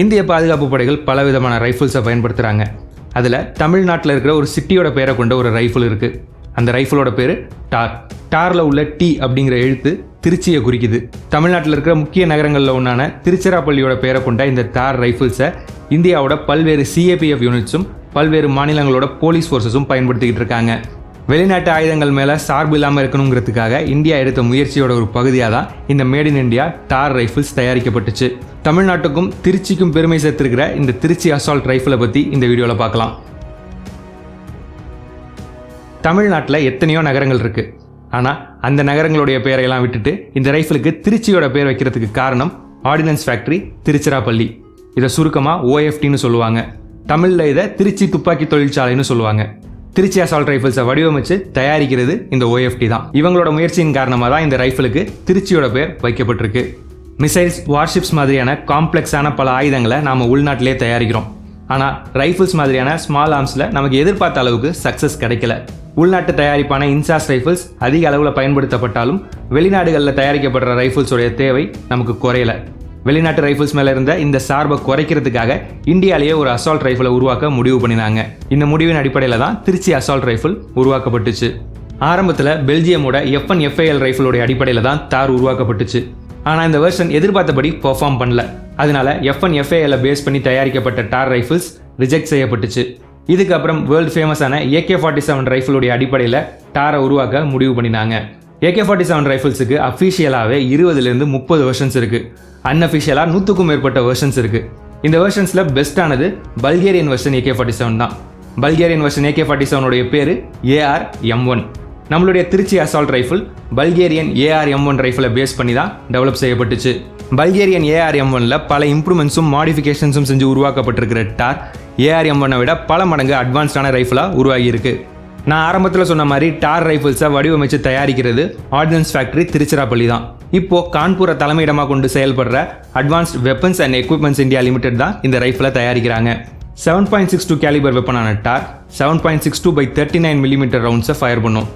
இந்திய பாதுகாப்பு படைகள் பலவிதமான ரைஃபிள்ஸை பயன்படுத்துகிறாங்க. அதில் தமிழ்நாட்டில் இருக்கிற ஒரு சிட்டியோட பேரை கொண்ட ஒரு ரைஃபிள் இருக்குது. அந்த ரைஃபிளோட பேர் டார். டாரில் உள்ள டி அப்படிங்கிற எழுத்து திருச்சியை குறிக்குது. தமிழ்நாட்டில் இருக்கிற முக்கிய நகரங்களில் ஒன்றான திருச்சிராப்பள்ளியோட பேரை கொண்ட இந்த டார் ரைஃபிள்ஸை இந்தியாவோட பல்வேறு சிஏபிஎஃப் யூனிட்ஸும் பல்வேறு மாநிலங்களோட போலீஸ் ஃபோர்ஸஸும் பயன்படுத்திக்கிட்டு இருக்காங்க. வெளிநாட்டு ஆயுதங்கள் மேலே சார்பு இல்லாமல் இருக்கணுங்கிறதுக்காக இந்தியா எடுத்த முயற்சியோட ஒரு பகுதியாக தான் இந்த made in India TAR rifles தயாரிக்கப்பட்டுச்சு. தமிழ்நாட்டுக்கும் திருச்சிக்கும் பெருமை சேர்த்திருக்கிற இந்த திருச்சி அசால்ட் ரைஃபிளை பற்றி இந்த வீடியோவில் பார்க்கலாம். தமிழ்நாட்டில் எத்தனையோ நகரங்கள் இருக்குது. ஆனால் அந்த நகரங்களுடைய பேரையெல்லாம் விட்டுட்டு இந்த ரைஃபிளுக்கு திருச்சியோட பேர் வைக்கிறதுக்கு காரணம் ஆர்டினன்ஸ் ஃபேக்ட்ரி திருச்சிராப்பள்ளி. இதை சுருக்கமாக ஓஎஃப்டின்னு சொல்லுவாங்க. தமிழில் இதை திருச்சி துப்பாக்கி தொழிற்சாலைன்னு சொல்லுவாங்க. திருச்சி அசால்ட் ரைஃபிள்ஸை வடிவமைச்சு தயாரிக்கிறது இந்த ஓஎஃப்டி தான். இவங்களோட முயற்சியின் காரணமாக தான் இந்த ரைஃபிளுக்கு திருச்சியோட பேர் வைக்கப்பட்டிருக்கு. மிசைல்ஸ், வார்ஷிப்ஸ் மாதிரியான காம்ப்ளெக்ஸான பல ஆயுதங்களை நாம் உள்நாட்டிலே தயாரிக்கிறோம். ஆனால் ரைஃபிள்ஸ் மாதிரியான ஸ்மால் ஆர்ம்ஸில் நமக்கு எதிர்பார்த்த அளவுக்கு சக்ஸஸ் கிடைக்கல. உள்நாட்டு தயாரிப்பான இன்சாஸ் ரைஃபிள்ஸ் அதிக அளவில் பயன்படுத்தப்பட்டாலும் வெளிநாடுகளில் தயாரிக்கப்படுற ரைஃபிள்ஸோடைய தேவை நமக்கு குறையல. வெளிநாட்டு ரைஃபிள்ஸ் மேலே இருந்த இந்த சார்பை குறைக்கிறதுக்காக இந்தியாவிலேயே ஒரு அசால்ட் ரைஃபிளை உருவாக்க முடிவு பண்ணினாங்க. இந்த முடிவின் அடிப்படையில் தான் திருச்சி அசால்ட் ரைஃபிள் உருவாக்கப்பட்டுச்சு. ஆரம்பத்தில் பெல்ஜியமோட F1FAL ரைஃபிளோடைய அடிப்படையில் தான் தார் உருவாக்கப்பட்டுச்சு. ஆனால் இந்த வெர்ஷன் எதிர்பார்த்தபடி பெர்ஃபார்ம் பண்ணல. அதனால F1FAL பேஸ் பண்ணி தயாரிக்கப்பட்ட டார் ரைஃபிள்ஸ் ரிஜெக்ட் செய்யப்பட்டுச்சு. இதுக்கப்புறம் வேர்ல்டு ஃபேமஸான AK-47 ரைஃபிளுடைய அடிப்படையில் டாரை உருவாக்க முடிவு பண்ணினாங்க. AK-47 ரைஃபிள்ஸுக்கு அஃபிஷியலாகவே 20லேருந்து 30 வெர்ஷன்ஸ் இருக்குது. அன்அஃபிஷியலாக 100க்கும் மேற்பட்ட வெர்ஷன்ஸ் இருக்குது. இந்த வெர்ஷன்ஸில் பெஸ்ட்டானது பல்கேரியன் வெர்ஷன் AK-47 தான். பல்கேரியன் வெர்ஷன் AK-47 பேர் AR-M1. நம்மளுடைய Trichy assault rifle Bulgarian AR-M1 ரைஃபிளை பேஸ் பண்ணி தான் டெவலப் செய்யப்பட்டுச்சு. பல்கேரியன் AR-M1ல பல இம்ப்ரூவ்மெண்ட்ஸும் மாடிஃபிகேஷன்ஸும் செஞ்சு உருவாக்கப்பட்டிருக்கிற டார் AR-M1 விட பல மடங்கு அட்வான்ஸ்டான ரைஃபிளாக உருவாகியிருக்கு. நான் ஆரம்பத்தில் சொன்ன மாதிரி டார் ரைஃபிள்ஸை வடிவமைச்சு தயாரிக்கிறது ஆர்டினன்ஸ் ஃபேக்ட்ரி திருச்சிராப்பள்ளி தான். இப்போது கான்பூரை தலைமையிடமாக கொண்டு செயல்படுற advanced weapons and equipments India limited தான் இந்த ரைஃபிளை தயாரிக்கிறாங்க. 7.62 கேலிபர் வெப்பனான டார் 7.62/39mm ரவுண்ட்ஸை ஃபயர் பண்ணும்.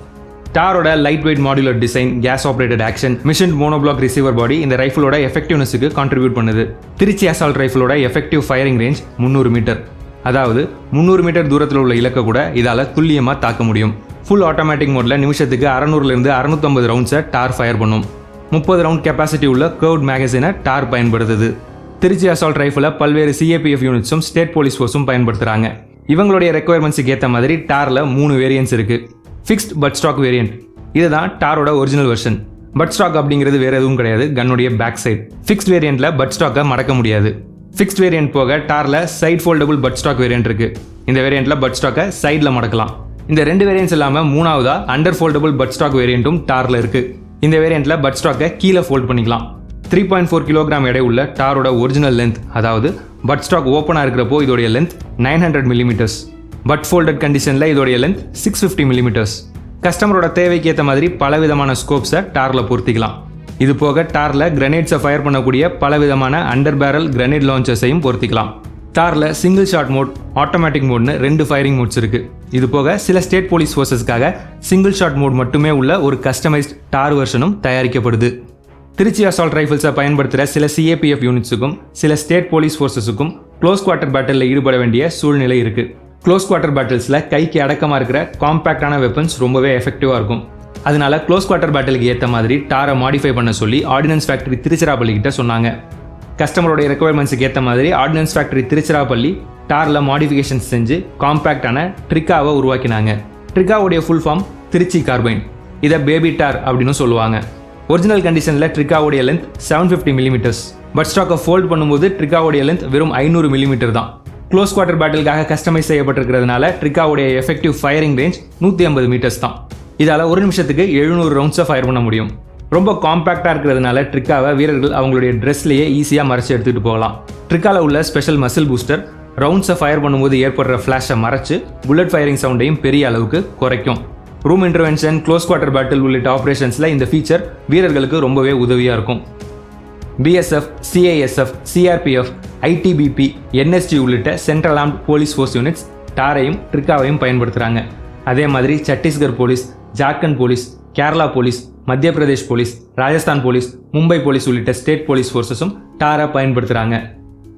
டாரோட light weight modular design, gas operated action, machined monoblock receiver body இந்த ரைஃபிளோட எஃபெக்டிவ்னஸுக்கு கான்ட்ரிபியூட் பண்ணுது. திருச்சி அசால்ட் ரைஃபிளோட எஃபெக்டிவ் ஃபயரிங் ரேஞ்ச் 300 மீட்டர். அதாவது 300 மீட்டர் தூரத்தில் உள்ள இலக்கை கூட இதால் துல்லியமாக தாக்க முடியும். ஃபுல் ஆட்டோமேட்டிக் மோடில் நிமிஷத்துக்கு 600லேருந்து 650 ரவுண்ட்ஸை டார் ஃபயர் பண்ணும். 30 ரவுண்ட் கெப்பாசிட்டி உள்ள கர்வ்ட் மேகசினை டார் பயன்படுத்துது. திருச்சி அசால்ட் ரைஃபிளை பல்வேறு சிஏபிஎஃப் யூனிட்ஸும் ஸ்டேட் போலீஸ் ஃபோர்ஸும் பயன்படுத்துகிறாங்க. இவங்களுடைய ரெக்குயர்மெண்ட்ஸுக்கு ஏற்ற மாதிரி டாரில் 3 வேரியன்ட்ஸ் இருக்குது. ஃபிக்ஸ்ட் பட் ஸ்டாக் வேரியன்ட், இதுதான் டாரோட ஒரிஜினல் வெர்ஷன். பட் ஸ்டாக் அப்படிங்கிறது வேறு எதுவும் கிடையாது, கன்னுடைய பேக் சைட். ஃபிக்ஸ்ட் வேரியண்ட்டில் பட் ஸ்டாக்கை மடக்க முடியாது. ஃபிக்ஸ்ட் வேரியன்ட் போக டாரில் side foldable butt stock variant இருக்குது. இந்த வேரியண்ட்டில் பட் ஸ்டாக்கை சைடில் மடக்கலாம். இந்த 2 வேரியன்ட்ஸ் இல்லாமல் 3ஆவதா அண்டர் ஃபோல்டபுள் பட் ஸ்டாக் வேரியண்ட்டும் டாரில் இருக்குது. இந்த வேரியண்ட்டில் பட் ஸ்டாக்கை கீழே ஃபோல்ட் பண்ணிக்கலாம். 3.4 கிலோகிராம் எடை உள்ள டாரோட ஒரிஜினல் லென்த், அதாவது பட் ஸ்டாக் ஓப்பனாக இருக்கிறப்போ இதோடைய லென்த் 900 mm. பட் ஃபோல்டட் கண்டிஷனில் இதோடைய லென்த் 650 mm. கஸ்டமரோட தேவைக்கு ஏற்ற மாதிரி பலவிதமான ஸ்கோப்ஸை டாரில் பொருத்திக்கலாம். இது போக டாரில் கிரனேட்ஸை ஃபயர் பண்ணக்கூடிய பலவிதமான அண்டர் பேரல் கிரனேட் லான்ச்சர்ஸையும் பொருத்திக்கலாம். டாரில் சிங்கிள் ஷாட் மோட், ஆட்டோமேட்டிக் மோட்னு 2 ஃபயரிங் மோட்ஸ் இருக்குது. இது போக சில ஸ்டேட் போலீஸ் ஃபோர்ஸஸ்க்காக சிங்கிள் ஷாட் மோட் மட்டுமே உள்ள ஒரு கஸ்டமைஸ்ட் டார் வெர்ஷனும் தயாரிக்கப்படுது. திருச்சி அசால்ட் ரைஃபிள்ஸை பயன்படுத்துகிற சில சிஏபிஎஃப் யூனிட்ஸுக்கும் சில ஸ்டேட் போலீஸ் ஃபோர்ஸஸுக்கும் க்ளோஸ் குவார்ட்டர் பேட்டிலில் ஈடுபட வேண்டிய சூழ்நிலை இருக்குது. க்ளோஸ் குவார்ட்டர் பேட்டில்ஸில் கைக்கு அடக்கமாக இருக்கிற காம்பேக்டான வெப்பன்ஸ் ரொம்பவே எஃபெக்டிவாக இருக்கும். அதனால க்ளோஸ் குவார்ட்டர் பேட்டிலுக்கு ஏற்ற மாதிரி டாரை மாடிஃபை பண்ண சொல்லி ஆர்டினன்ஸ் ஃபேக்ட்ரி திருச்சிராப்பள்ளி கிட்ட சொன்னாங்க. கஸ்டமரோடைய ரெக்குயர்மெண்ட்ஸுக்கு ஏற்ற மாதிரி ordnance factory Tiruchirappalli TAR modifications செஞ்சு காம்பேக்டான ட்ரிக்காவை உருவாக்கினாங்க. ட்ரிக்காவுடைய ஃபுல் ஃபார்ம் திருச்சி கார்பைன். இதை பேபி டார் அப்படின்னு சொல்லுவாங்க. ஒரிஜினல் கண்டிஷனில் ட்ரிக்காவுடைய லென்த் 750 mm. பட் ஸ்டாக்கை ஃபோல்ட் பண்ணும்போது ட்ரிக்காவுடைய லென்த் வெறும் 500 mm தான். க்ளோஸ் குவார்ட்டர் பேட்டிலுக்காக கஸ்டமைஸ் செய்யப்பட்டிருக்கிறதுனால ட்ரிக்காவுடைய எஃபெக்டிவ் ஃபயரிங் ரேஞ்ச் 150 மீட்டர்ஸ் தான். இதால் ஒரு நிமிஷத்துக்கு 700 ரவுண்ட்ஸை ஃபயர் பண்ண முடியும். ரொம்ப காம்பேக்டாக இருக்கிறதுனால ட்ரிக்காவை வீரர்கள் அவங்களுடைய ட்ரெஸ்லேயே ஈஸியாக மறைச்சி எடுத்துகிட்டு போகலாம். ட்ரிக்காவில் உள்ள ஸ்பெஷல் மசில் பூஸ்டர் ரவுண்ட்ஸை ஃபயர் பண்ணும்போது ஏற்படுற ஃப்ளாஷை மறைச்சு புல்லட் ஃபயரிங் சவுண்டையும் பெரிய அளவுக்கு குறைக்கும். Room intervention, close quarter battle உள்ளிட்ட ஆப்ரேஷன்ஸில் இந்த ஃபீச்சர் வீரர்களுக்கு ரொம்பவே உதவியாக இருக்கும். BSF, CISF, CRPF, ITBP, NSG உள்ளிட்ட central armed police force units டாரையும் ட்ரிக்காவையும் பயன்படுத்துகிறாங்க. அதே மாதிரி Chhattisgarh police, Jharkhand police, Kerala police, Madhya Pradesh police, Rajasthan police, Mumbai police உள்ளிட்ட ஸ்டேட் போலீஸ் ஃபோர்ஸஸும் டாரை பயன்படுத்துகிறாங்க.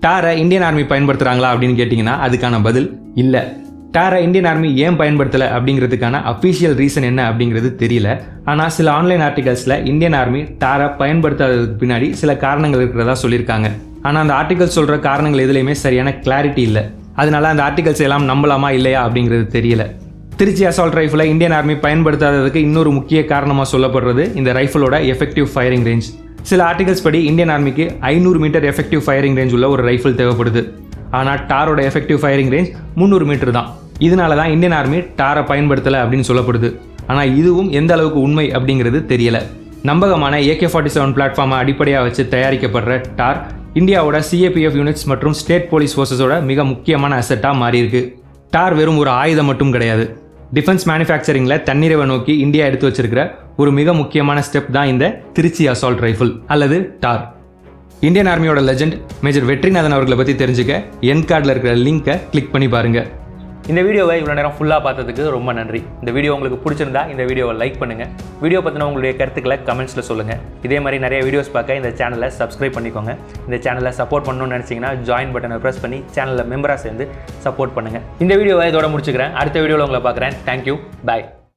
டாரை இந்தியன் ஆர்மி பயன்படுத்துகிறாங்களா அப்படின்னு கேட்டிங்கன்னா அதுக்கான பதில் இல்லை. டாரை இந்தியன் ஆர்மி ஏன் பயன்படுத்தலை அப்படிங்கிறதுக்கான அஃபிஷியல் ரீசன் என்ன அப்படிங்கிறது தெரியல. ஆனால் சில ஆன்லைன் ஆர்டிகல்ஸில் இந்தியன் ஆர்மி டாரை பயன்படுத்தாததுக்கு பின்னாடி சில காரணங்கள் இருக்கிறதா சொல்லியிருக்காங்க. ஆனால் அந்த ஆர்டிகல்ஸ் சொல்கிற காரணங்கள் எதுலேயுமே சரியான கிளாரிட்டி இல்லை. அதனால அந்த ஆர்டிகல்ஸ் எல்லாம் நம்பலாமா இல்லையா அப்படிங்கிறது தெரியல. திருச்சி அசால்ட் ரைஃபிளை இந்தியன் ஆர்மி பயன்படுத்தாததுக்கு இன்னொரு முக்கிய காரணமாக சொல்லப்படுறது இந்த ரைஃபிளோட எஃபெக்டிவ் ஃபயரிங் ரேஞ்ச். சில ஆர்டிகல்ஸ் படி இந்தியன் ஆர்மிக்கு 500 மீட்டர் எஃபெக்டிவ் ஃபயரிங் ரேஞ்ச் உள்ள ஒரு ரைஃபிள் தேவைப்படுது. ஆனால் டாரோட எஃபெக்டிவ் ஃபயரிங் ரேஞ்ச் 300 மீட்டர் தான். இதனால தான் இந்தியன் ஆர்மி டாரை பயன்படுத்தலை அப்படின்னு சொல்லப்படுது. ஆனால் இதுவும் எந்த அளவுக்கு உண்மை அப்படிங்கிறது தெரியல. நம்பகமான AK-47 பிளாட்ஃபார்மை அடிப்படையாக வச்சு தயாரிக்கப்படுற டார் இந்தியாவோட CAPF யூனிட்ஸ் மற்றும் ஸ்டேட் போலீஸ் ஃபோர்ஸஸோட மிக முக்கியமான அசெட்டாக மாறியிருக்கு. டார் வெறும் ஒரு ஆயுதம் மட்டும் கிடையாது. டிஃபென்ஸ் மேனுஃபேக்சரிங்கில் தன்னிறைவை நோக்கி இந்தியா எடுத்து வச்சிருக்கிற ஒரு மிக முக்கியமான ஸ்டெப் தான் இந்த திருச்சி அசால்ட் ரைஃபிள் அல்லது டார். இந்தியன் ஆர்மியோட லெஜெண்ட் மேஜர் வெற்றிநாதன் அவர்களை பற்றி தெரிஞ்சுக்க என் கார்டில் இருக்கிற லிங்கை கிளிக் பண்ணி பாருங்கள். இந்த வீடியோவை இவ்வளோ நேரம் ஃபுல்லாக பார்த்ததுக்கு ரொம்ப நன்றி. இந்த வீடியோ உங்களுக்கு பிடிச்சிருந்தா இந்த வீடியோவை லைக் பண்ணுங்கள். வீடியோ பற்றின உங்களுடைய கருத்துக்களை கமெண்ட்ஸில் சொல்லுங்கள். இதே மாதிரி நிறைய வீடியோஸ் பார்க்க இந்த சேனலை சப்ஸ்கிரைப் பண்ணிக்கோங்க. இந்த சேனலை சப்போர்ட் பண்ணணும்னு நினச்சிங்கன்னா ஜாயின் பட்டனை ப்ரெஸ் பண்ணி சேனலில் மெம்பராக சேர்ந்து சப்போர்ட் பண்ணுங்கள். இந்த வீடியோவை இதோட முடிச்சுக்கிறேன். அடுத்த வீடியோவில் உங்களை பார்க்குறேன். தேங்க்யூ. பாய்.